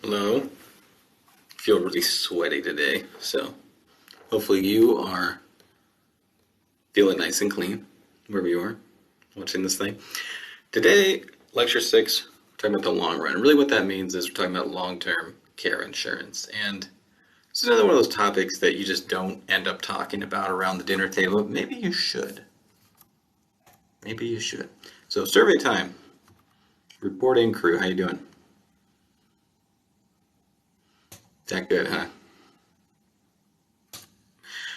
Hello. Feel really sweaty today, so hopefully you are feeling nice and clean wherever you are watching this thing. Today, lecture six, we're talking about the long run. Really, what that means is we're talking about long-term care insurance, and this is another one of those topics that you just don't end up talking about around the dinner table. Maybe you should. Maybe you should. So, survey time. Reporting crew, how you doing? That good, huh?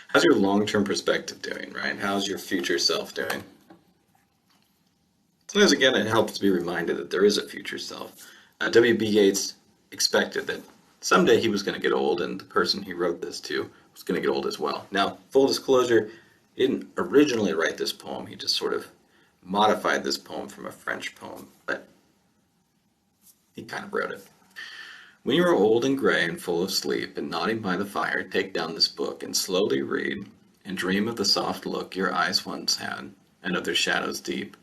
How's your long-term perspective doing, right? How's your future self doing? Sometimes, again, it helps to be reminded that there is a future self. W.B. Yeats expected that someday he was going to get old, and the person he wrote this to was going to get old as well. Now, full disclosure, he didn't originally write this poem. He just sort of modified this poem from a French poem, but he kind of wrote it. When you are old and gray and full of sleep, and nodding by the fire, take down this book and slowly read, and dream of the soft look your eyes once had, and of their shadows deep.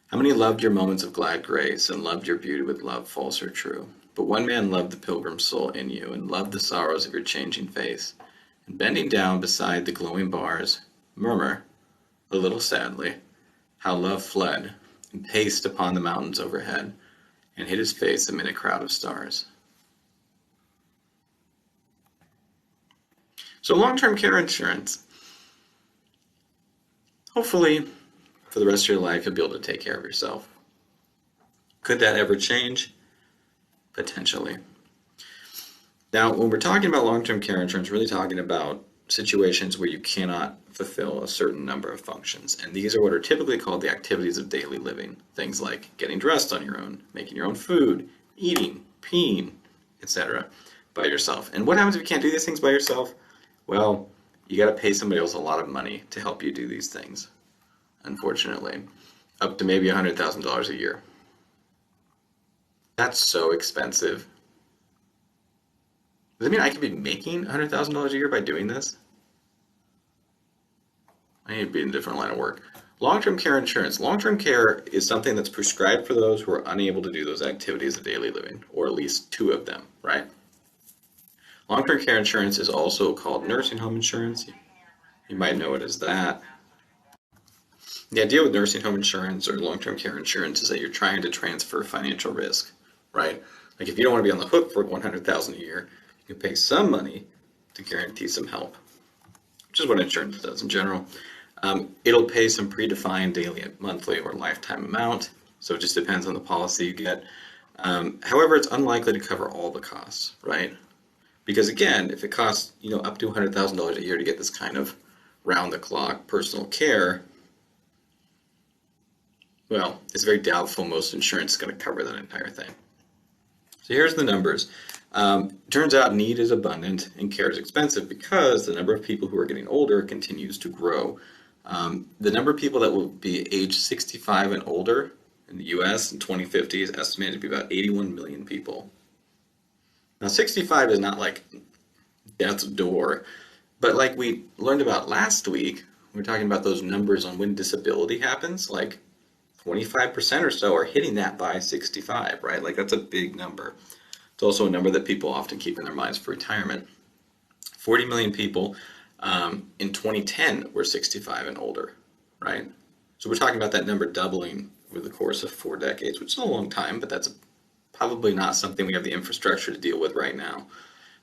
How many loved your moments of glad grace, and loved your beauty with love false or true? But one man loved the pilgrim soul in you, and loved the sorrows of your changing face, and bending down beside the glowing bars, murmur, a little sadly, how love fled, and paced upon the mountains overhead, and hid his face amid a crowd of stars. So long-term care insurance, hopefully for the rest of your life you'll be able to take care of yourself. Could that ever change? Potentially. Now, when we're talking about long-term care insurance, we're really talking about situations where you cannot fulfill a certain number of functions. And these are what are typically called the activities of daily living. Things like getting dressed on your own, making your own food, eating, peeing, etc. by yourself. And what happens if you can't do these things by yourself? Well, you got to pay somebody else a lot of money to help you do these things, unfortunately, up to maybe $100,000 a year. That's so expensive. Does that mean I could be making $100,000 a year by doing this? I need to be in a different line of work. Long-term care insurance. Long-term care is something that's prescribed for those who are unable to do those activities of daily living, or at least two of them, right? Long-term care insurance is also called nursing home insurance. You might know it as that. The idea with nursing home insurance or long-term care insurance is that you're trying to transfer financial risk, right? Like if you don't want to be on the hook for $100,000 a year, you pay some money to guarantee some help, which is what insurance does in general. It'll pay some predefined daily, monthly, or lifetime amount, so it just depends on the policy you get. However, it's unlikely to cover all the costs, right? Because again, if it costs up to $100,000 a year to get this kind of round-the-clock personal care, well, it's very doubtful most insurance is going to cover that entire thing. So here's the numbers. Turns out need is abundant and care is expensive because the number of people who are getting older continues to grow. The number of people that will be age 65 and older in the U.S. in 2050 is estimated to be about 81 million people. Now, 65 is not like death's door, but like we learned about last week, we were talking about those numbers on when disability happens, like 25% or so are hitting that by 65, right? Like that's a big number. It's also a number that people often keep in their minds for retirement. 40 million people in 2010 were 65 and older, right? So we're talking about that number doubling over the course of 4 decades, which is a long time, but that's probably not something we have the infrastructure to deal with right now.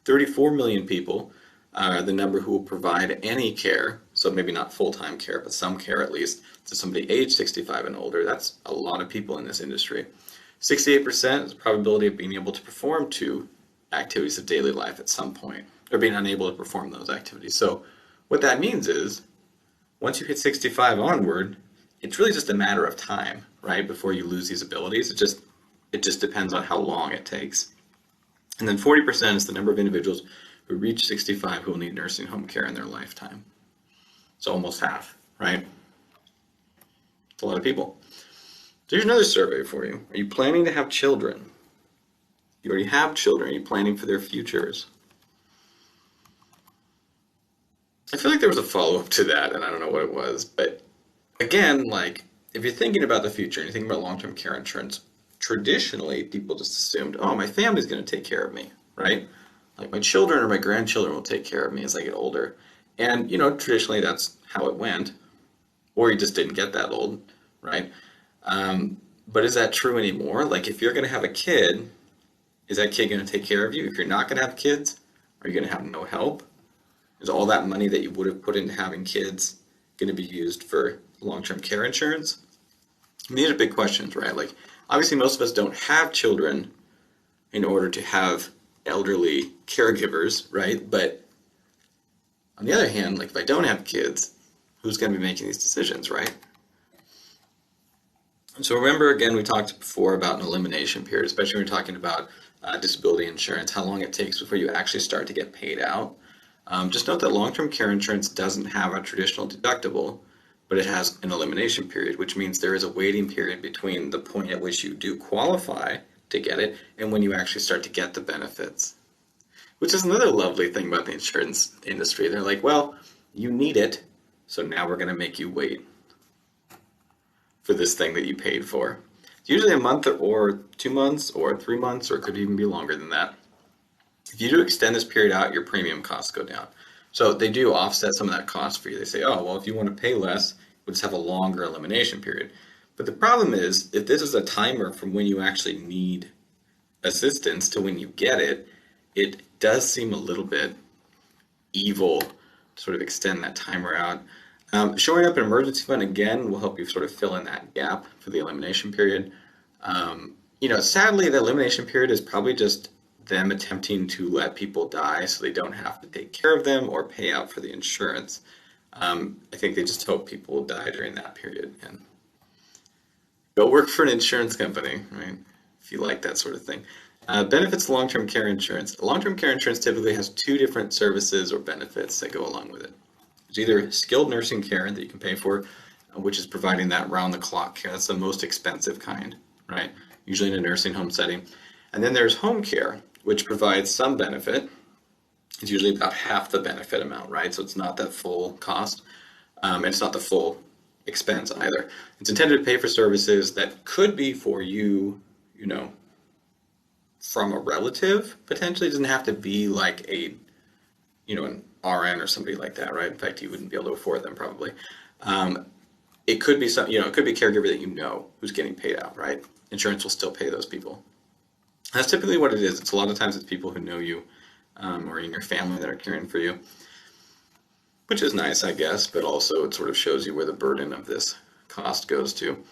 34 million people are the number who will provide any care, so maybe not full-time care, but some care at least, to somebody age 65 and older. That's a lot of people in this industry. 68% is the probability of being able to perform 2 activities of daily life at some point, or being unable to perform those activities. So what that means is, once you hit 65 onward, it's really just a matter of time, right, before you lose these abilities. It just depends on how long it takes. And then 40% is the number of individuals who reach 65 who will need nursing home care in their lifetime. So almost half, right? It's a lot of people. So here's another survey for you. Are you planning to have children? You already have children. Are you planning for their futures? I feel like there was a follow-up to that, and I don't know what it was. But again, like, if you're thinking about the future and you're thinking about long-term care insurance, traditionally people just assumed, oh, my family's going to take care of me, right? Like my children or my grandchildren will take care of me as I get older. And, traditionally that's how it went, or you just didn't get that old, right? But is that true anymore? Like if you're going to have a kid, is that kid going to take care of you? If you're not going to have kids, are you going to have no help? Is all that money that you would have put into having kids going to be used for long-term care insurance? And these are big questions, right? Like obviously most of us don't have children in order to have elderly caregivers, right? But on the other hand, like if I don't have kids, who's going to be making these decisions, right? So remember, again, we talked before about an elimination period, especially when we're talking about disability insurance, how long it takes before you actually start to get paid out. Just note that long-term care insurance doesn't have a traditional deductible, but it has an elimination period, which means there is a waiting period between the point at which you do qualify to get it and when you actually start to get the benefits. Which is another lovely thing about the insurance industry. They're like, well, you need it, so now we're going to make you wait for this thing that you paid for. It's usually a month or 2 months or 3 months, or it could even be longer than that. If you do extend this period out, your premium costs go down. So they do offset some of that cost for you. They say, oh, well, if you want to pay less, we'll just have a longer elimination period. But the problem is, if this is a timer from when you actually need assistance to when you get it, it does seem a little bit evil to sort of extend that timer out. Showing up an emergency fund, again, will help you sort of fill in that gap for the elimination period. Sadly, the elimination period is probably just them attempting to let people die so they don't have to take care of them or pay out for the insurance. I think they just hope people will die during that period and go work for an insurance company, right? If you like that sort of thing. Benefits of long-term care insurance. Long-term care insurance typically has 2 different services or benefits that go along with it. There's either skilled nursing care that you can pay for, which is providing that round-the-clock care. That's the most expensive kind, right? Usually in a nursing home setting. And then there's home care, which provides some benefit. It's usually about half the benefit amount, right? So it's not that full cost, and it's not the full expense either. It's intended to pay for services that could be for you, from a relative, potentially. It doesn't have to be like an RN or somebody like that, right? In fact, you wouldn't be able to afford them probably. It could be it could be a caregiver that who's getting paid out, right? Insurance will still pay those people. That's typically what it is. It's a lot of times it's people who know you or in your family that are caring for you, which is nice, I guess, but also it sort of shows you where the burden of this cost goes to.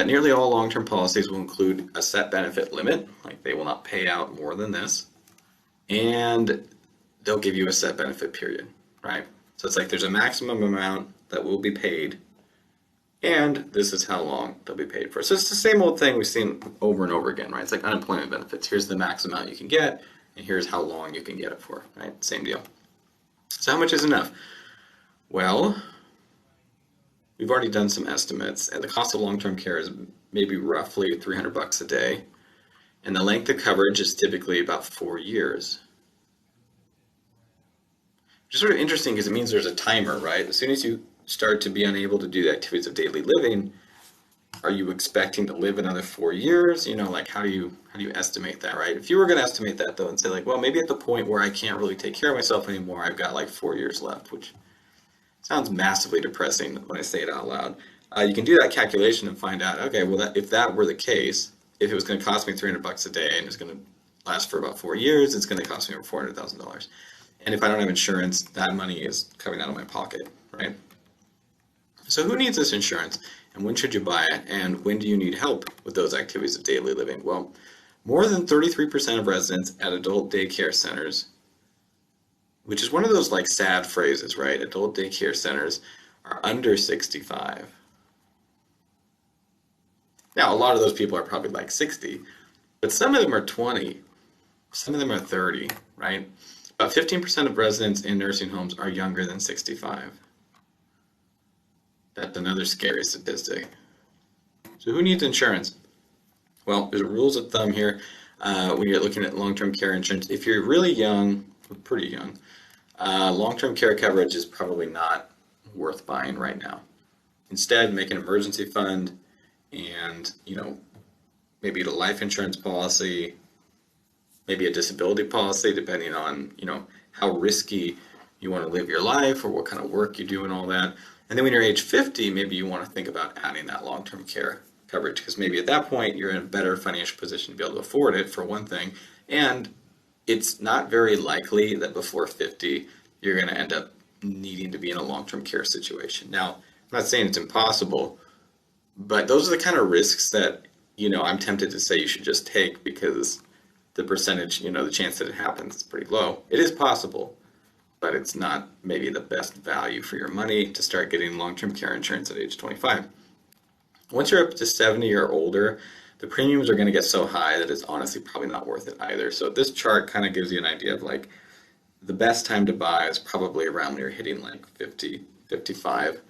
Nearly all long-term policies will include a set benefit limit, like they will not pay out more than this, and they'll give you a set benefit period, right? So it's like there's a maximum amount that will be paid, and this is how long they'll be paid for. So it's the same old thing we've seen over and over again, right? It's like unemployment benefits. Here's the max amount you can get, and here's how long you can get it for, right? Same deal. So how much is enough? Well, we've already done some estimates, and the cost of long-term care is maybe roughly $300 a day, and the length of coverage is typically about 4 years. Which is sort of interesting because it means there's a timer, right? As soon as you start to be unable to do the activities of daily living, are you expecting to live another 4 years? Like how do you estimate that, right? If you were going to estimate that though and say like, well, maybe at the point where I can't really take care of myself anymore, I've got like 4 years left, which sounds massively depressing when I say it out loud. You can do that calculation and find out, okay, well, if that were the case, if it was going to cost me $300 a day and it's going to last for about 4 years, it's going to cost me over $400,000. And if I don't have insurance, that money is coming out of my pocket, right? So who needs this insurance, and when should you buy it, and when do you need help with those activities of daily living? Well, more than 33% of residents at adult daycare centers, which is one of those like sad phrases, right? Adult daycare centers are under 65. Now, a lot of those people are probably like 60, but some of them are 20, some of them are 30, right? About 15% of residents in nursing homes are younger than 65. That's another scary statistic. So who needs insurance? Well, there's rules of thumb here when you're looking at long-term care insurance. If you're really young, pretty young, long-term care coverage is probably not worth buying right now. Instead, make an emergency fund and, maybe a life insurance policy, maybe a disability policy, depending on, how risky you want to live your life or what kind of work you do and all that. And then when you're age 50, maybe you want to think about adding that long-term care coverage because maybe at that point you're in a better financial position to be able to afford it, for one thing. And it's not very likely that before 50 you're going to end up needing to be in a long-term care situation. Now, I'm not saying it's impossible, but those are the kind of risks that, I'm tempted to say you should just take because the percentage, the chance that it happens is pretty low. It is possible, but it's not maybe the best value for your money to start getting long-term care insurance at age 25. Once you're up to 70 or older, the premiums are going to get so high that it's honestly probably not worth it either. So this chart kind of gives you an idea of like the best time to buy is probably around when you're hitting like 50, 55.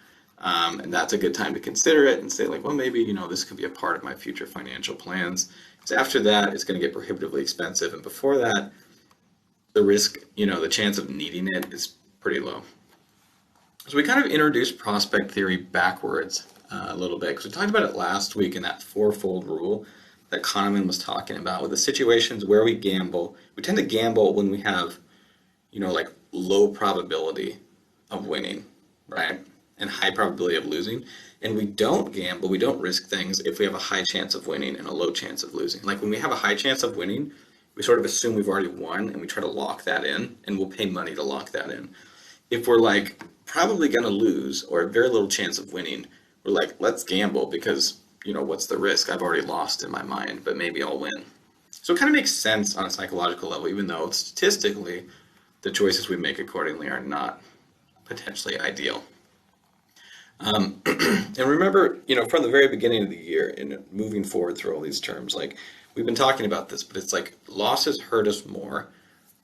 And that's a good time to consider it and say like, well, maybe, this could be a part of my future financial plans. Because after that, it's going to get prohibitively expensive. And before that, the risk, the chance of needing it is pretty low. So we kind of introduced prospect theory backwards a little bit because we talked about it last week in that fourfold rule that Kahneman was talking about with the situations where we gamble. We tend to gamble when we have, like low probability of winning, right? And high probability of losing. And we don't gamble, we don't risk things if we have a high chance of winning and a low chance of losing. Like when we have a high chance of winning, we sort of assume we've already won and we try to lock that in and we'll pay money to lock that in. If we're like probably going to lose or a very little chance of winning, we're like, let's gamble because, what's the risk? I've already lost in my mind, but maybe I'll win. So it kind of makes sense on a psychological level, even though statistically the choices we make accordingly are not potentially ideal. And remember, from the very beginning of the year and moving forward through all these terms, like we've been talking about this, but it's like losses hurt us more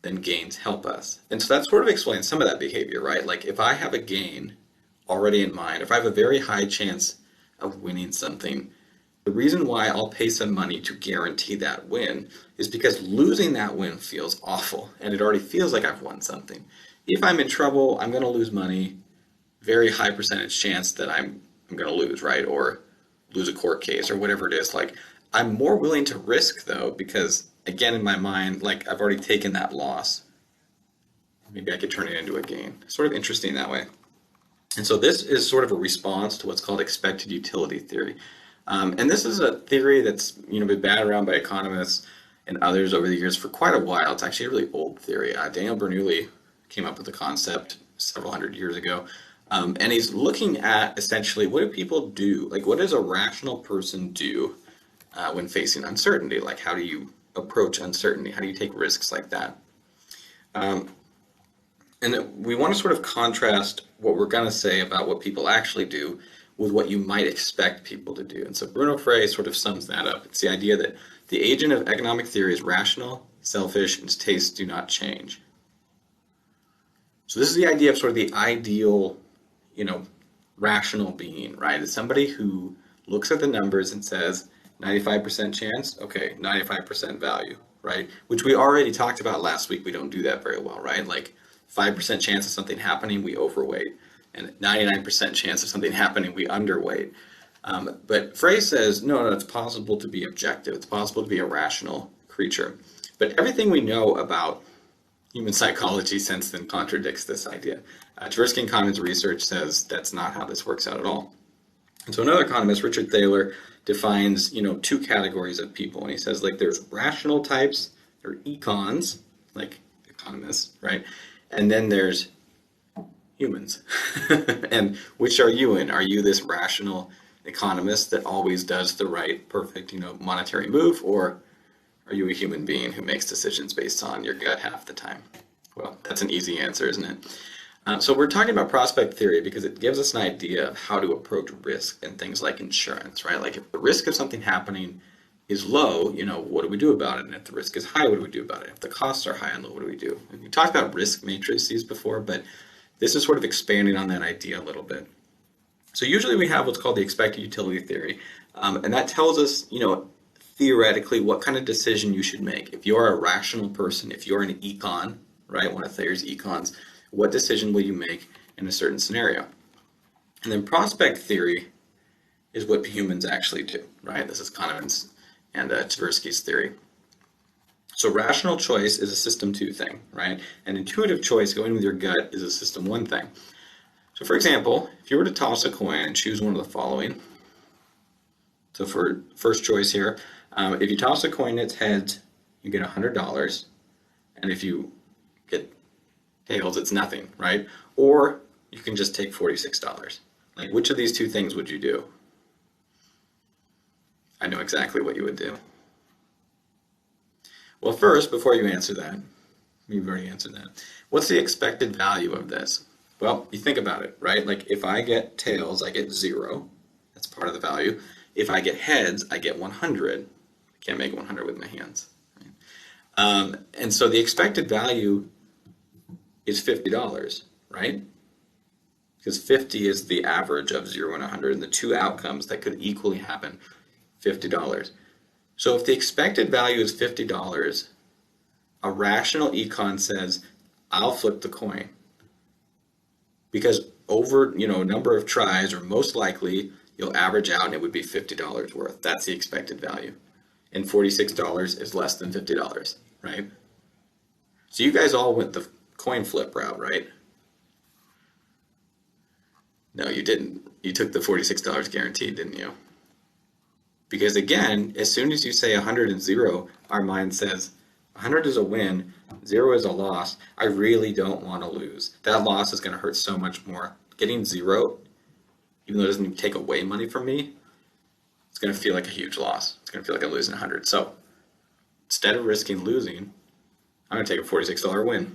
than gains help us. And so that sort of explains some of that behavior, right? Like if I have a gain already in mind, if I have a very high chance of winning something, the reason why I'll pay some money to guarantee that win is because losing that win feels awful and it already feels like I've won something. If I'm in trouble, I'm going to lose money. Very high percentage chance that I'm going to lose, right? Or lose a court case or whatever it is. Like I'm more willing to risk though, because again, in my mind, like I've already taken that loss. Maybe I could turn it into a gain. Sort of interesting that way. And so this is sort of a response to what's called expected utility theory. And this is a theory that's, been batted around by economists and others over the years for quite a while. It's actually a really old theory. Daniel Bernoulli came up with the concept several hundred years ago. And he's looking at essentially what do people do? Like what does a rational person do when facing uncertainty? Like how do you approach uncertainty? How do you take risks like that? And we want to sort of contrast what we're going to say about what people actually do with what you might expect people to do. And so Bruno Frey sort of sums that up. It's the idea that the agent of economic theory is rational, selfish, and his tastes do not change. So this is the idea of sort of the ideal rational being, right? It's somebody who looks at the numbers and says 95% chance, okay, 95% value, right? Which we already talked about last week. We don't do that very well, right? Like 5% chance of something happening, we overweight, and 99% chance of something happening, we underweight. But Frey says, no, it's possible to be objective. It's possible to be a rational creature. But everything we know about human psychology since then contradicts this idea. Tversky and Kahneman's research says that's not how this works out at all. And so another economist, Richard Thaler, defines, two categories of people. And he says, like, there's rational types, there are econs, like economists, right? And then there's humans. And which are you in? Are you this rational economist that always does the right, perfect, monetary move? Or are you a human being who makes decisions based on your gut half the time? Well, that's an easy answer, isn't it? So we're talking about prospect theory because it gives us an idea of how to approach risk and things like insurance, right? Like if the risk of something happening is low, what do we do about it? And if the risk is high, what do we do about it? If the costs are high and low, what do we do? And we talked about risk matrices before, but this is sort of expanding on that idea a little bit. So usually we have what's called the expected utility theory, and that tells us, theoretically what kind of decision you should make. If you're a rational person, if you're an econ, right, one of Thayer's econs, what decision will you make in a certain scenario? And then prospect theory is what humans actually do, right? This is Kahneman's and Tversky's theory. So rational choice is a system 2 thing, right? And intuitive choice, going with your gut, is a system 1 thing. So for example, if you were to toss a coin and choose one of the following. So for first choice here, if you toss a coin, it's heads, you get $100. And if you get tails, it's nothing, right? Or you can just take $46. Like, which of these two things would you do? I know exactly what you would do. Well, first, before you answer that, you've already answered that. What's the expected value of this? Well, you think about it, right? Like if I get tails, I get 0. That's part of the value. If I get heads, I get 100. I can't make 100 with my hands. Right? And so the expected value is $50, right? Because 50 is the average of 0 and 100, and the two outcomes that could equally happen, $50. So if the expected value is $50, a rational econ says, I'll flip the coin. Because over, a number of tries, or most likely, you'll average out and it would be $50 worth. That's the expected value. And $46 is less than $50, right? So you guys all went the coin flip route, right? No, you didn't. You took the $46 guaranteed, didn't you? Because again, as soon as you say 100 and 0, our mind says 100 is a win, 0 is a loss. I really don't want to lose. That loss is going to hurt so much more. Getting 0, even though it doesn't even take away money from me, it's going to feel like a huge loss. It's going to feel like I'm losing 100. So instead of risking losing, I'm going to take a $46 win.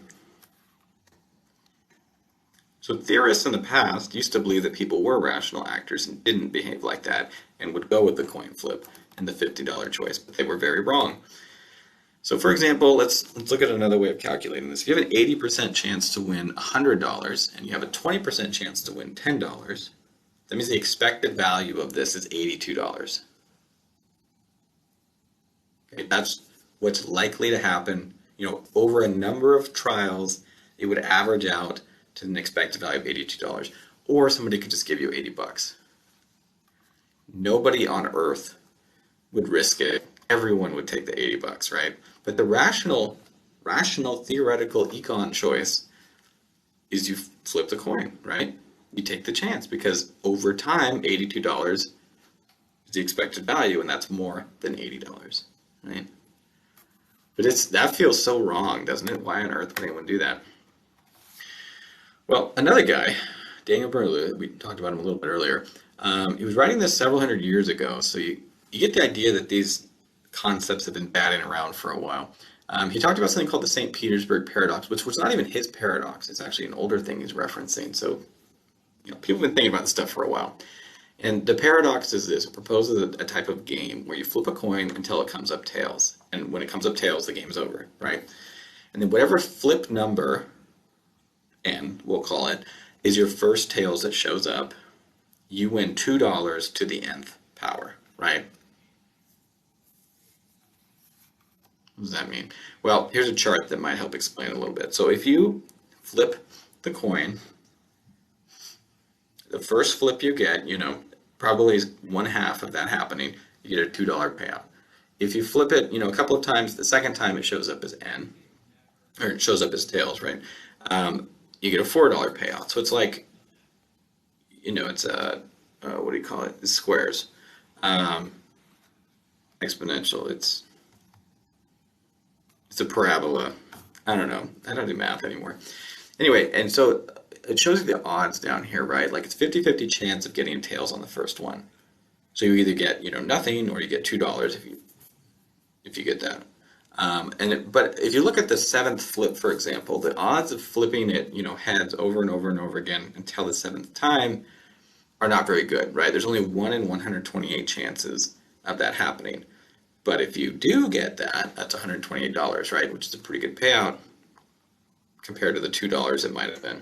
So theorists in the past used to believe that people were rational actors and didn't behave like that and would go with the coin flip and the $50 choice, but they were very wrong. So for example, let's look at another way of calculating this. If you have an 80% chance to win $100 and you have a 20% chance to win $10, that means the expected value of this is $82. Okay, that's what's likely to happen. Over a number of trials, it would average out to an expected value of $82, or somebody could just give you $80. Nobody on earth would risk it. Everyone would take the $80, right? But the rational theoretical econ choice is you flip the coin, right? You take the chance because over time, $82 is the expected value, and that's more than $80, right? But that feels so wrong, doesn't it? Why on earth would anyone do that? Well, another guy, Daniel Bourdieu, we talked about him a little bit earlier, he was writing this several hundred years ago, so you get the idea that these concepts have been batting around for a while. He talked about something called the St. Petersburg paradox, which was not even his paradox. It's actually an older thing he's referencing. So, people have been thinking about this stuff for a while. And the paradox is this. It proposes a type of game where you flip a coin until it comes up tails. And when it comes up tails, the game's over, right? And then whatever flip number, N, we'll call it, is your first tails that shows up, you win $2 to the nth power, right? What does that mean? Well, here's a chart that might help explain it a little bit. So if you flip the coin, the first flip you get, probably is 1/2 of that happening, you get a $2 payout. If you flip it, a couple of times, the second time it shows up as N, or it shows up as tails, right? You get a $4 payout. So it's like, it's a, what do you call it? It's squares. Exponential. It's a parabola. I don't know. I don't do math anymore. Anyway, and so it shows you the odds down here, right? Like it's 50-50 chance of getting tails on the first one. So you either get, nothing, or you get $2 if you get that. But if you look at the 7th flip, for example, the odds of flipping it, heads over and over and over again until the 7th time are not very good, right? There's only 1 in 128 chances of that happening. But if you do get that, that's $128, right? Which is a pretty good payout compared to the $2 it might have been.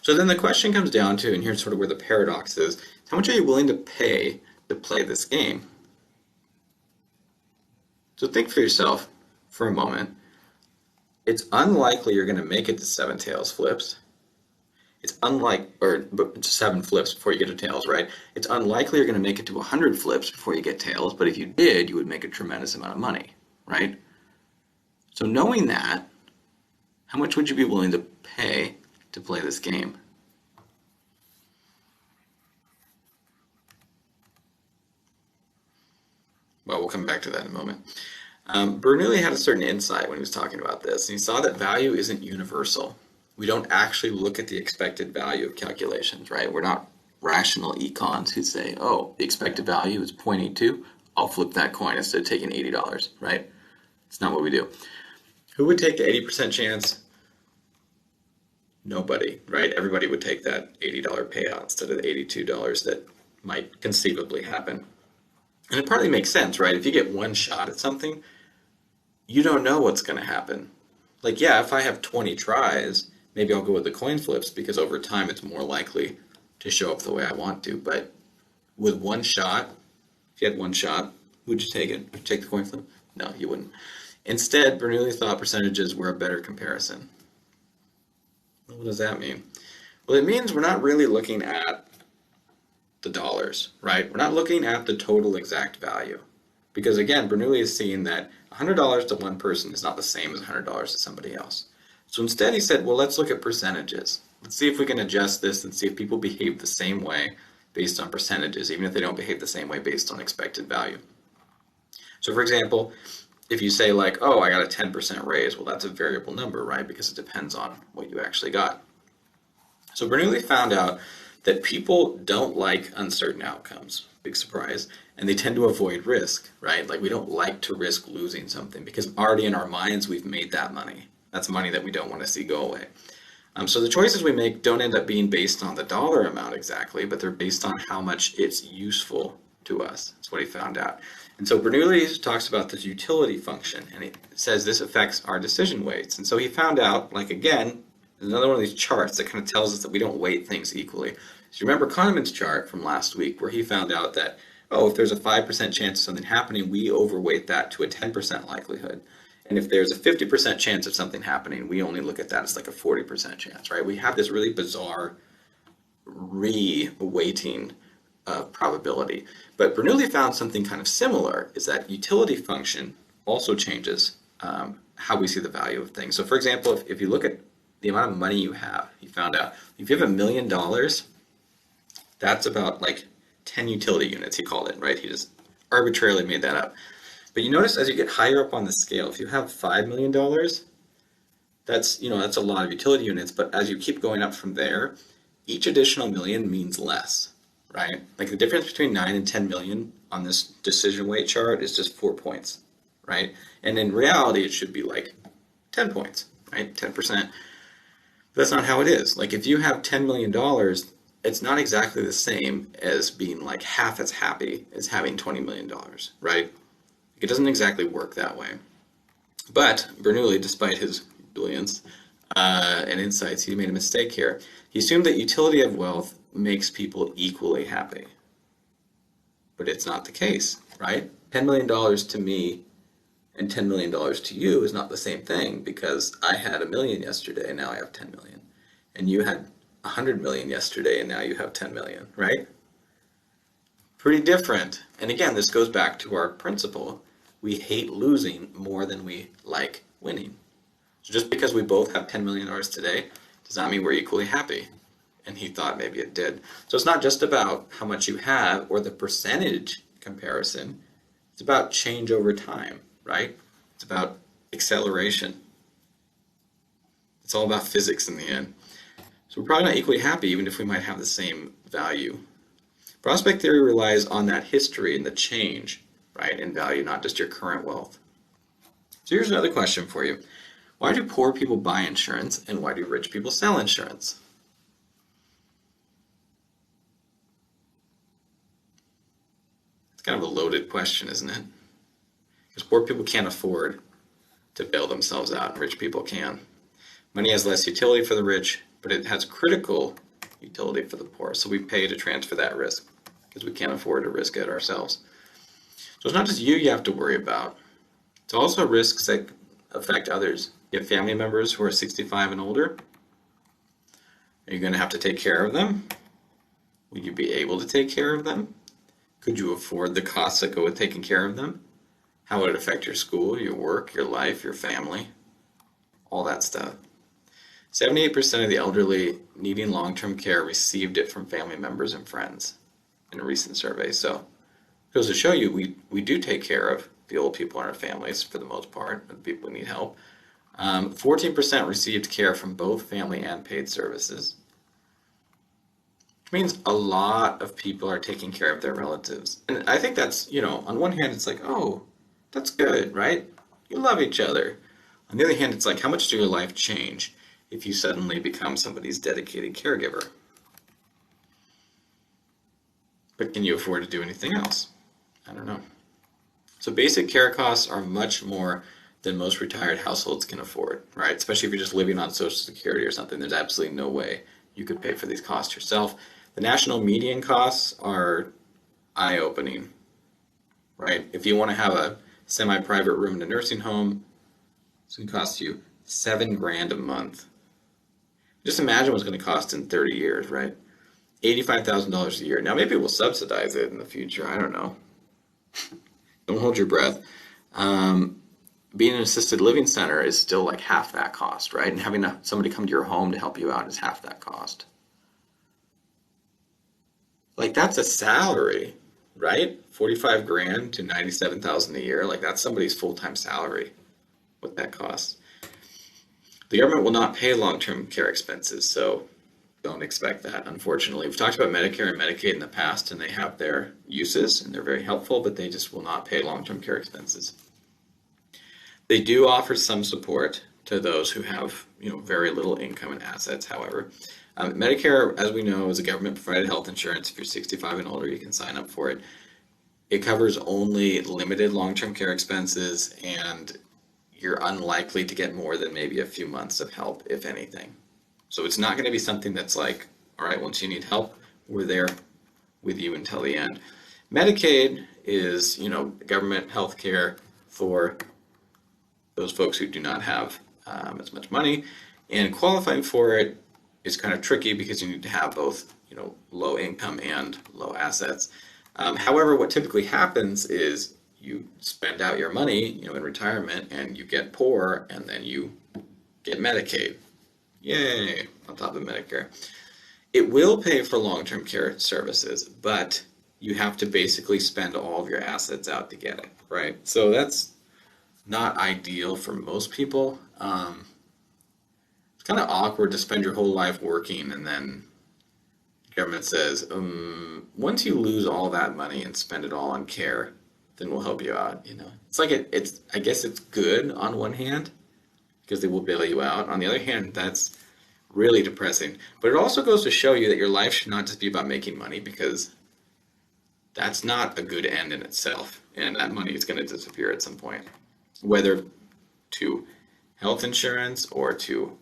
So then the question comes down to, and here's sort of where the paradox is, how much are you willing to pay to play this game? So think for yourself for a moment. It's unlikely you're going to make it to 7 tails flips. it's but just 7 flips before you get to tails, right? It's unlikely you're going to make it to 100 flips before you get tails, but if you did, you would make a tremendous amount of money, right? So knowing that, how much would you be willing to pay to play this game? Well, we'll come back to that in a moment. Bernoulli had a certain insight when he was talking about this, and he saw that value isn't universal. We don't actually look at the expected value of calculations, right? We're not rational econs who say, oh, the expected value is 0.82, I'll flip that coin instead of taking $80, right? It's not what we do. Who would take the 80% chance? Nobody, right? Everybody would take that $80 payout instead of the $82 that might conceivably happen. And it partly makes sense, right? If you get one shot at something, you don't know what's going to happen. Like, yeah, if I have 20 tries, maybe I'll go with the coin flips because over time it's more likely to show up the way I want to. But with one shot, if you had one shot, would you take it? Would you take the coin flip? No, you wouldn't. Instead, Bernoulli thought percentages were a better comparison. What does that mean? Well, it means we're not really looking at the dollars, right? We're not looking at the total exact value. Because again, Bernoulli is seeing that $100 to one person is not the same as $100 to somebody else. So instead he said, well, let's look at percentages. Let's see if we can adjust this and see if people behave the same way based on percentages, even if they don't behave the same way based on expected value. So for example, if you say like, oh, I got a 10% raise, well, that's a variable number, right? Because it depends on what you actually got. So Bernoulli found out that people don't like uncertain outcomes, big surprise, and they tend to avoid risk, right? Like we don't like to risk losing something because already in our minds we've made that money. That's money that we don't want to see go away. So the choices we make don't end up being based on the dollar amount exactly, but they're based on how much it's useful to us. That's what he found out. And so Bernoulli talks about this utility function, and he says this affects our decision weights. And so he found out, like again, there's another one of these charts that kind of tells us that we don't weight things equally. So you remember Kahneman's chart from last week where he found out that, oh, if there's a 5% chance of something happening, we overweight that to a 10% likelihood. And if there's a 50% chance of something happening, we only look at that as like a 40% chance, right? We have this really bizarre re-weighting of probability. But Bernoulli found something kind of similar, is that utility function also changes how we see the value of things. So for example, if you look at the amount of money you have, he found out if you have $1 million, that's about like 10 utility units, he called it, right? He just arbitrarily made that up. But you notice as you get higher up on the scale, if you have $5 million, that's a lot of utility units, but as you keep going up from there, each additional million means less, right? Like the difference between 9 and 10 million on this decision weight chart is just 4 points, right? And in reality, it should be like 10 points, right? 10%. That's not how it is. Like if you have $10 million, it's not exactly the same as being like half as happy as having $20 million, right? It doesn't exactly work that way. But Bernoulli, despite his brilliance and insights, he made a mistake here. He assumed that utility of wealth makes people equally happy. But it's not the case, right? $10 million to me and $10 million to you is not the same thing because I had $1 million yesterday and now I have 10 million. And you had 100 million yesterday and now you have 10 million, right? Pretty different. And again, this goes back to our principle. We hate losing more than we like winning. So just because we both have $10 million today does not mean we're equally happy. And he thought maybe it did. So it's not just about how much you have or the percentage comparison. It's about change over time, right? It's about acceleration. It's all about physics in the end. So we're probably not equally happy even if we might have the same value. Prospect theory relies on that history and the change, right, in value, not just your current wealth. So here's another question for you. Why do poor people buy insurance and why do rich people sell insurance? It's kind of a loaded question, isn't it? Because poor people can't afford to bail themselves out and rich people can. Money has less utility for the rich, but it has critical utility for the poor. So we pay to transfer that risk because we can't afford to risk it ourselves. So it's not just you have to worry about. It's also risks that affect others. You have family members who are 65 and older. Are you going to have to take care of them? Will you be able to take care of them? Could you afford the costs that go with taking care of them? How would it affect your school, your work, your life, your family? All that stuff. 78% of the elderly needing long-term care received it from family members and friends in a recent survey. So it goes to show you we do take care of the old people in our families for the most part, the people who need help. 14% received care from both family and paid services. Which means a lot of people are taking care of their relatives. And I think that's, on one hand, it's like, oh, that's good, right? You love each other. On the other hand, it's like, how much do your life change if you suddenly become somebody's dedicated caregiver? But can you afford to do anything else? I don't know. So basic care costs are much more than most retired households can afford, right? Especially if you're just living on Social Security or something. There's absolutely no way you could pay for these costs yourself. The national median costs are eye-opening, right? If you want to have a semi-private room in a nursing home, it's going to cost you $7,000 a month. Just imagine what's going to cost in 30 years, right? $85,000 a year. Now maybe we'll subsidize it in the future. I don't know. Don't hold your breath. Being an assisted living center is still like half that cost, right? And having somebody come to your home to help you out is half that cost. Like that's a salary, right? $45,000 to $97,000 a year. Like that's somebody's full-time salary. What that costs. The government will not pay long-term care expenses, so don't expect that, unfortunately. We've talked about Medicare and Medicaid in the past, and they have their uses, and they're very helpful, but they just will not pay long-term care expenses. They do offer some support to those who have, very little income and assets, however. Medicare, as we know, is a government-provided health insurance. If you're 65 and older, you can sign up for it. It covers only limited long-term care expenses, and you're unlikely to get more than maybe a few months of help, if anything. So it's not going to be something that's like, all right, once you need help, we're there with you until the end. Medicaid is, government health care for those folks who do not have as much money, and qualifying for it is kind of tricky because you need to have both, low income and low assets. However, what typically happens is you spend out your money, in retirement, and you get poor, and then you get Medicaid. Yay, on top of Medicare. It will pay for long-term care services, but you have to basically spend all of your assets out to get it, right? So that's not ideal for most people. It's kind of awkward to spend your whole life working and then the government says, once you lose all that money and spend it all on care, then we'll help you out, It's like I guess it's good on one hand because they will bail you out. On the other hand, that's really depressing. But it also goes to show you that your life should not just be about making money, because that's not a good end in itself. And that money is going to disappear at some point, whether to health insurance or to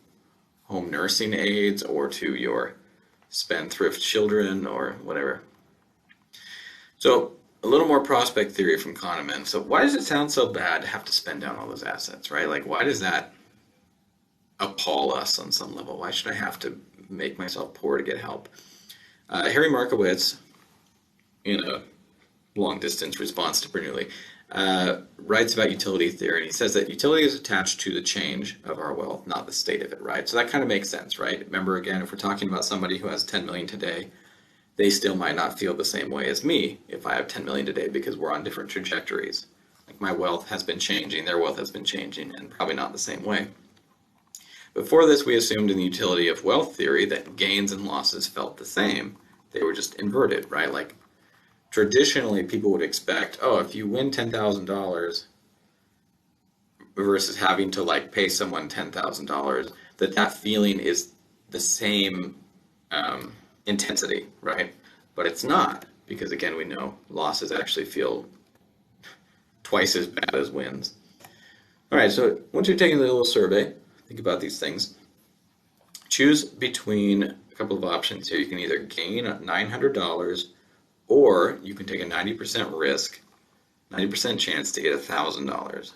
home nursing aides or to your spendthrift children or whatever. So a little more prospect theory from Kahneman. So why does it sound so bad to have to spend down all those assets, right? Like, why does that appall us on some level? Why should I have to make myself poor to get help? Harry Markowitz, in a long-distance response to Bernoulli, writes about utility theory, and he says that utility is attached to the change of our wealth, not the state of it, right? So that kind of makes sense, right? Remember, again, if we're talking about somebody who has 10 million today, they still might not feel the same way as me if I have 10 million today, because we're on different trajectories. Like, my wealth has been changing, their wealth has been changing, and probably not the same way. Before this, we assumed in the utility of wealth theory that gains and losses felt the same. They were just inverted, right? Like, traditionally, people would expect, if you win $10,000 versus having to pay someone $10,000, that feeling is the same intensity, right? But it's not, because again, we know losses actually feel twice as bad as wins. All right, so once you're taking the little survey, think about these things. Choose between a couple of options here. You can either gain $900, or you can take a 90% risk, 90% chance to get $1,000.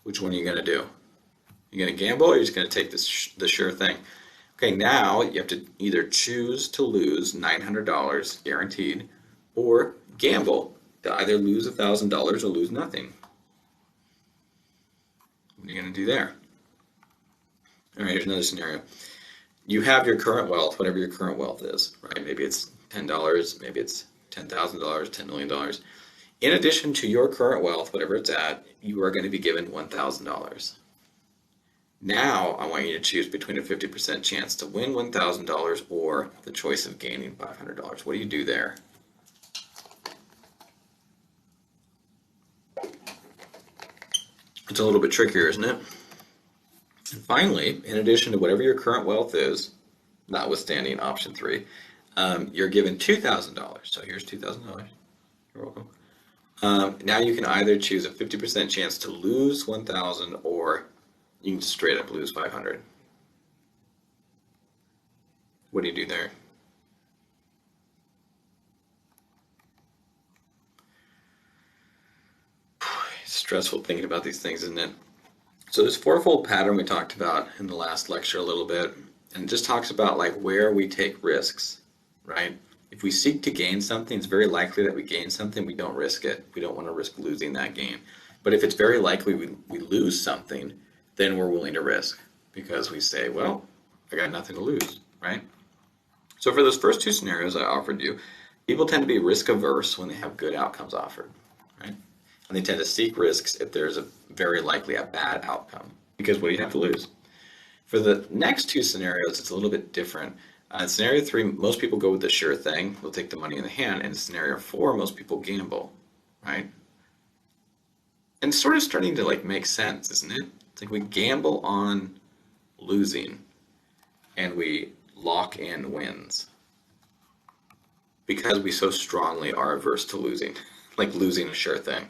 Which one are you going to do? You're going to gamble, or you're just going to take the sure thing? Okay, now you have to either choose to lose $900 guaranteed or gamble to either lose $1,000 or lose nothing. What are you going to do there? All right, here's another scenario. You have your current wealth, whatever your current wealth is, right? Maybe it's $10, maybe it's $10,000, $10 million. In addition to your current wealth, whatever it's at, you are going to be given $1,000. Now, I want you to choose between a 50% chance to win $1,000 or the choice of gaining $500. What do you do there? It's a little bit trickier, isn't it? And finally, in addition to whatever your current wealth is, notwithstanding option 3, you're given $2,000. So here's $2,000. You're welcome. Now you can either choose a 50% chance to lose 1,000 or you can straight up lose 500. What do you do there? It's stressful thinking about these things, isn't it? So this fourfold pattern we talked about in the last lecture a little bit, and it just talks about like where we take risks, right? If we seek to gain something, it's very likely that we gain something, we don't risk it. We don't want to risk losing that gain. But if it's very likely we lose something, then we're willing to risk because we say, well, I got nothing to lose, right? So for those first two scenarios I offered you, people tend to be risk averse when they have good outcomes offered, right? And they tend to seek risks if there's a very likely a bad outcome because what do you have to lose? For the next two scenarios, it's a little bit different. In scenario 3, most people go with the sure thing. They'll take the money in the hand. And in scenario 4, most people gamble, right? And it's sort of starting to like make sense, isn't it? It's like we gamble on losing and we lock in wins because we so strongly are averse to losing, like losing a sure thing.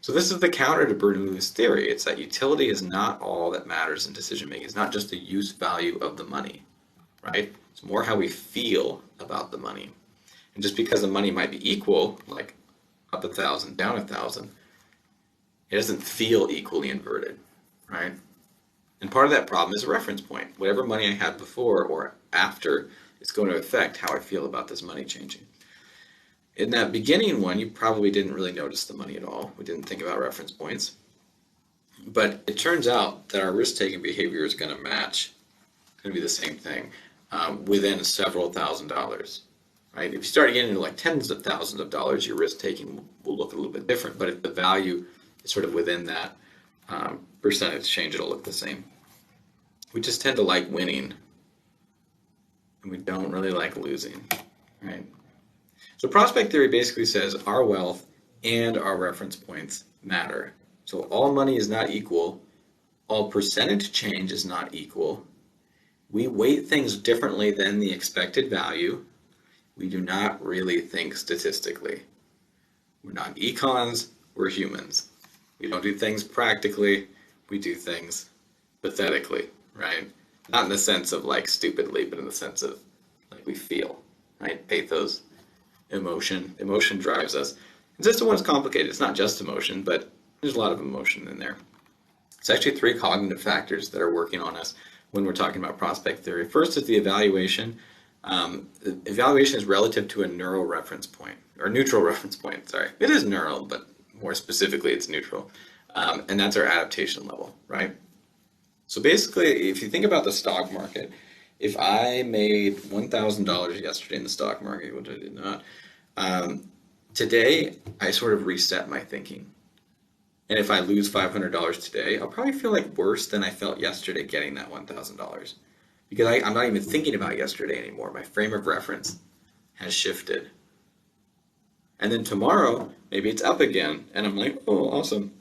So this is the counter to Bernoulli's theory. It's that utility is not all that matters in decision making. It's not just the use value of the money, right? It's more how we feel about the money. And just because the money might be equal, like up 1,000, down 1,000, it doesn't feel equally inverted, right? And part of that problem is a reference point. Whatever money I had before or after is going to affect how I feel about this money changing. In that beginning one, you probably didn't really notice the money at all. We didn't think about reference points. But it turns out that our risk-taking behavior is going to match, going to be the same thing within several $1,000s, right? If you start getting into like tens of thousands of dollars, your risk-taking will look a little bit different. But if the value is sort of within that percentage change, it'll look the same. We just tend to like winning, and we don't really like losing, right? So prospect theory basically says our wealth and our reference points matter. So all money is not equal. All percentage change is not equal. We weight things differently than the expected value. We do not really think statistically. We're not econs, we're humans. We don't do things practically, we do things pathetically, right? Not in the sense of like stupidly, but in the sense of like we feel, right? Pathos. Emotion drives us. And system 1 is complicated. It's not just emotion, but there's a lot of emotion in there. It's actually 3 cognitive factors that are working on us when we're talking about prospect theory. First is the evaluation. The evaluation is relative to a neural reference point, or neutral reference point, sorry. It is neural, but more specifically it's neutral. And that's our adaptation level, right? So basically, if you think about the stock market, if I made $1,000 yesterday in the stock market, which I did not, today I sort of reset my thinking. And if I lose $500 today, I'll probably feel like worse than I felt yesterday getting that $1,000. Because I'm not even thinking about yesterday anymore. My frame of reference has shifted. And then tomorrow, maybe it's up again, and I'm like, oh, awesome.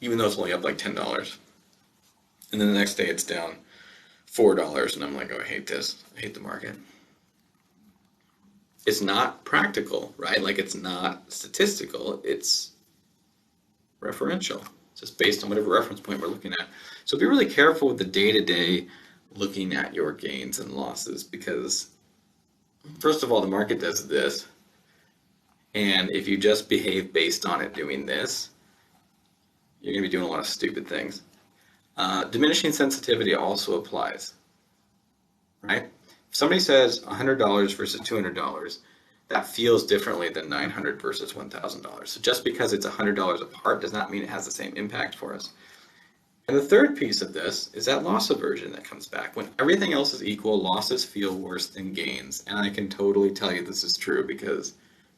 Even though it's only up like $10. And then the next day it's down $4, and I'm like, oh, I hate this. I hate the market. It's not practical, right? Like it's not statistical. It's referential. It's just based on whatever reference point we're looking at. So be really careful with the day-to-day looking at your gains and losses because, first of all, the market does this. And if you just behave based on it doing this, you're going to be doing a lot of stupid things. Diminishing sensitivity also applies. right? If somebody says $100 versus $200, that feels differently than $900 versus $1,000. So just because it's $100 apart does not mean it has the same impact for us. And the third piece of this is that loss aversion that comes back. When everything else is equal, losses feel worse than gains. And I can totally tell you this is true because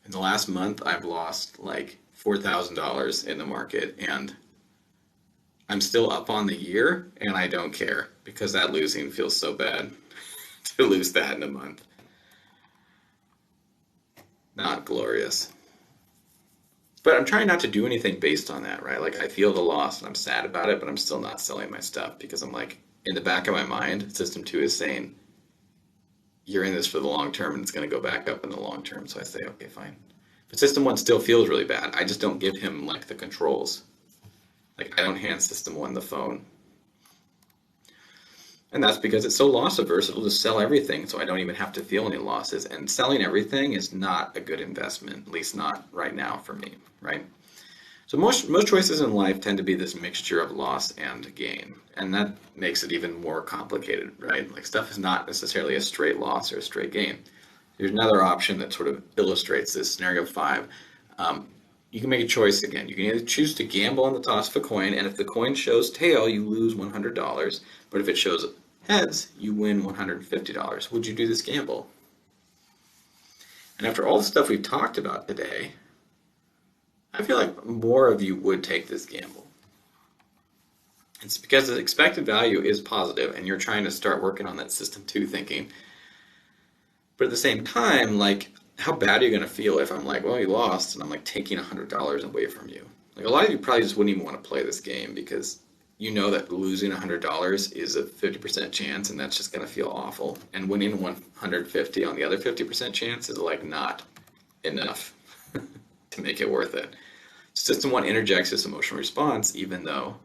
in the last month, I've lost like $4,000 in the market, and I'm still up on the year, and I don't care because that losing feels so bad to lose that in a month. Not glorious. But I'm trying not to do anything based on that, right? Like I feel the loss and I'm sad about it, but I'm still not selling my stuff because I'm like, in the back of my mind, System 2 is saying, you're in this for the long term and it's going to go back up in the long term. So I say, okay, fine. But System 1 still feels really bad. I just don't give him like the controls. Like I don't hand System 1 the phone. And that's because it's so loss averse, it'll just sell everything, so I don't even have to feel any losses. And selling everything is not a good investment, at least not right now for me, right? So most choices in life tend to be this mixture of loss and gain, and that makes it even more complicated, right? Like stuff is not necessarily a straight loss or a straight gain. There's another option that sort of illustrates this, scenario 5. You can make a choice again. You can either choose to gamble on the toss of a coin, and if the coin shows tail, you lose $100. But if it shows heads, you win $150. Would you do this gamble? And after all the stuff we've talked about today, I feel like more of you would take this gamble. It's because the expected value is positive, and you're trying to start working on that System 2 thinking. But at the same time, like, how bad are you going to feel if I'm like, well, you lost, and I'm like taking $100 away from you? Like, a lot of you probably just wouldn't even want to play this game because you know that losing $100 is a 50% chance, and that's just going to feel awful. And winning 150 on the other 50% chance is like not enough to make it worth it. System 1 interjects this emotional response, even though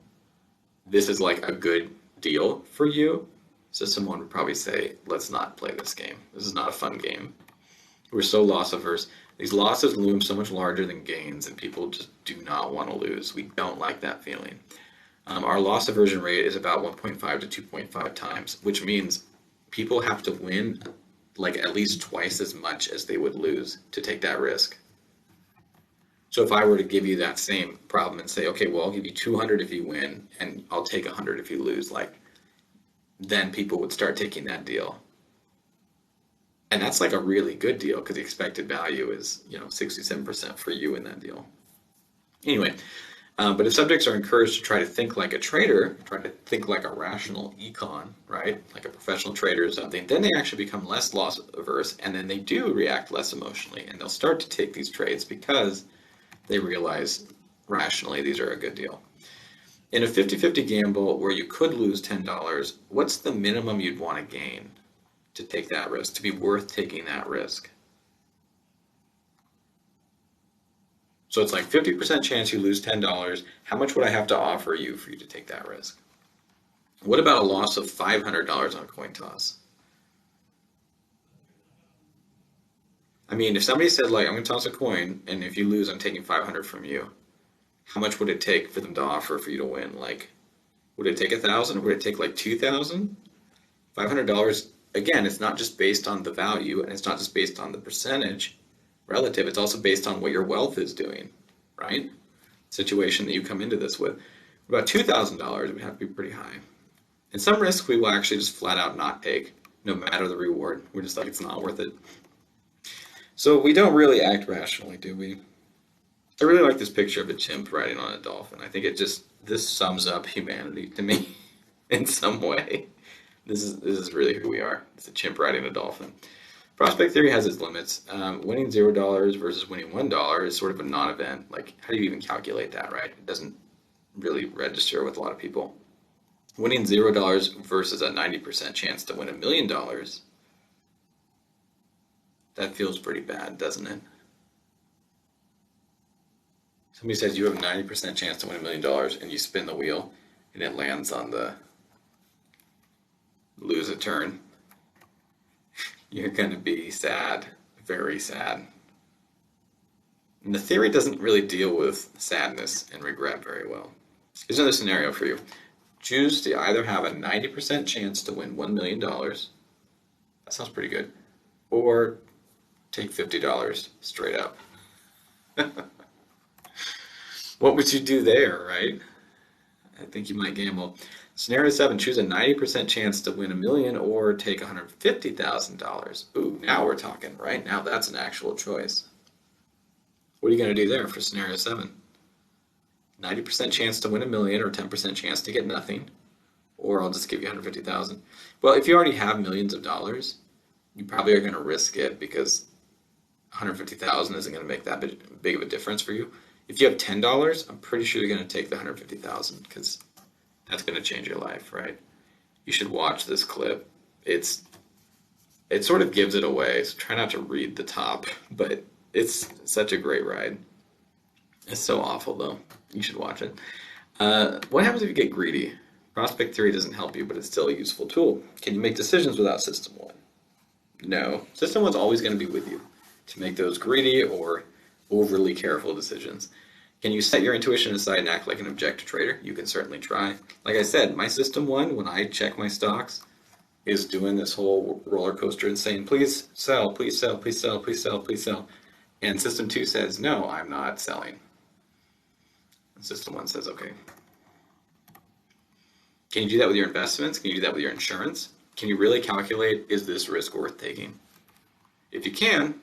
this is like a good deal for you. System 1 would probably say, let's not play this game. This is not a fun game. We're so loss averse. These losses loom so much larger than gains, and people just do not want to lose. We don't like that feeling. Our loss aversion rate is about 1.5 to 2.5 times, which means people have to win like at least twice as much as they would lose to take that risk. So if I were to give you that same problem and say, okay, well, I'll give you 200 if you win, and I'll take 100 if you lose, like, then people would start taking that deal. And that's like a really good deal because the expected value is, 67% for you in that deal. Anyway, but if subjects are encouraged to try to think like a trader, try to think like a rational econ, right? Like a professional trader or something, then they actually become less loss averse, and then they do react less emotionally, and they'll start to take these trades because they realize rationally these are a good deal. In a 50-50 gamble where you could lose $10, what's the minimum you'd want to gain to take that risk, to be worth taking that risk? So it's like 50% chance you lose $10. How much would I have to offer you for you to take that risk? What about a loss of $500 on a coin toss? I mean, if somebody said, like, I'm going to toss a coin, and if you lose, I'm taking 500 from you, how much would it take for them to offer for you to win? Like, would it take 1,000? Would it take like 2,000? $500, again, it's not just based on the value, and it's not just based on the percentage relative. It's also based on what your wealth is doing, right? Situation that you come into this with. About $2,000 would have to be pretty high. And some risks we will actually just flat out not take, no matter the reward. We're just like, it's not worth it. So we don't really act rationally, do we? I really like this picture of a chimp riding on a dolphin. I think this sums up humanity to me in some way. This is really who we are. It's a chimp riding a dolphin. Prospect theory has its limits. Winning $0 versus winning $1 is sort of a non-event. Like, how do you even calculate that, right? It doesn't really register with a lot of people. Winning $0 versus a 90% chance to win $1 million, that feels pretty bad, doesn't it? Somebody says you have a 90% chance to win $1 million and you spin the wheel and it lands on the lose a turn. You're going to be sad, very sad. And the theory doesn't really deal with sadness and regret very well. Here's another scenario for you. Choose to either have a 90% chance to win $1 million That sounds pretty good. Or take $50 straight up. What would you do there, right? I think you might gamble. Scenario 7, choose a 90% chance to win a million or take $150,000. Ooh, now we're talking, right? Now that's an actual choice. What are you going to do there for scenario 7? 90% chance to win a million or 10% chance to get nothing. Or I'll just give you 150,000. Well, if you already have millions of dollars, you probably are going to risk it because 150,000 isn't going to make that big of a difference for you. If you have $10, I'm pretty sure you're going to take the 150,000 because that's going to change your life, right? You should watch this clip. It sort of gives it away, so try not to read the top, but it's such a great ride. It's so awful though. You should watch it. What happens if you get greedy? Prospect theory doesn't help you, but it's still a useful tool. Can you make decisions without System 1? No. System 1's always going to be with you to make those greedy or overly careful decisions. Can you set your intuition aside and act like an objective trader? You can certainly try. Like I said, my System 1, when I check my stocks, is doing this whole roller coaster and saying, please sell, please sell, please sell, please sell, please sell. And System 2 says, no, I'm not selling. And System 1 says, okay. Can you do that with your investments? Can you do that with your insurance? Can you really calculate, is this risk worth taking? If you can,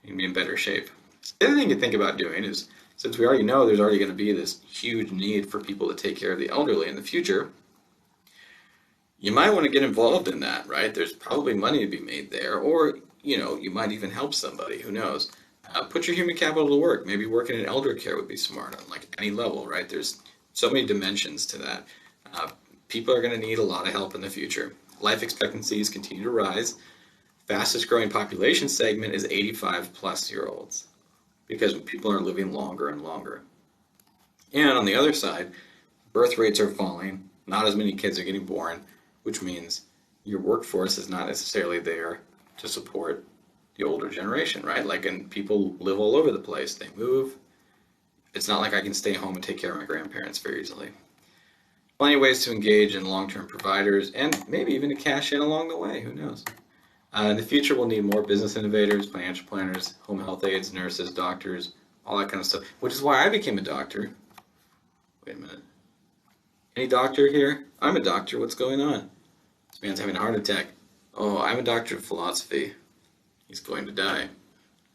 you can be in better shape. The other thing to think about doing is, since we already know there's already going to be this huge need for people to take care of the elderly in the future, you might want to get involved in that, right? There's probably money to be made there, or, you might even help somebody, who knows? Put your human capital to work. Maybe working in elder care would be smart on like any level, right? There's so many dimensions to that. People are going to need a lot of help in the future. Life expectancies continue to rise. Fastest growing population segment is 85 plus year olds because people are living longer and longer. And on the other side, birth rates are falling. Not as many kids are getting born, which means your workforce is not necessarily there to support the older generation, right? And people live all over the place. They move. It's not like I can stay home and take care of my grandparents very easily. Plenty of ways to engage in long-term providers and maybe even to cash in along the way. Who knows? In the future, we'll need more business innovators, financial planners, home health aides, nurses, doctors, all that kind of stuff, which is why I became a doctor. Wait a minute. Any doctor here? I'm a doctor. What's going on? This man's having a heart attack. Oh, I'm a doctor of philosophy. He's going to die.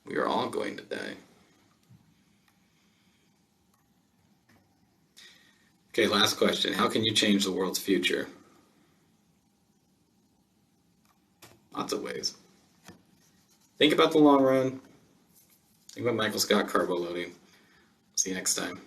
We are all going to die. Okay, last question. How can you change the world's future? Lots of ways. Think about the long run. Think about Michael Scott carbo loading. See you next time.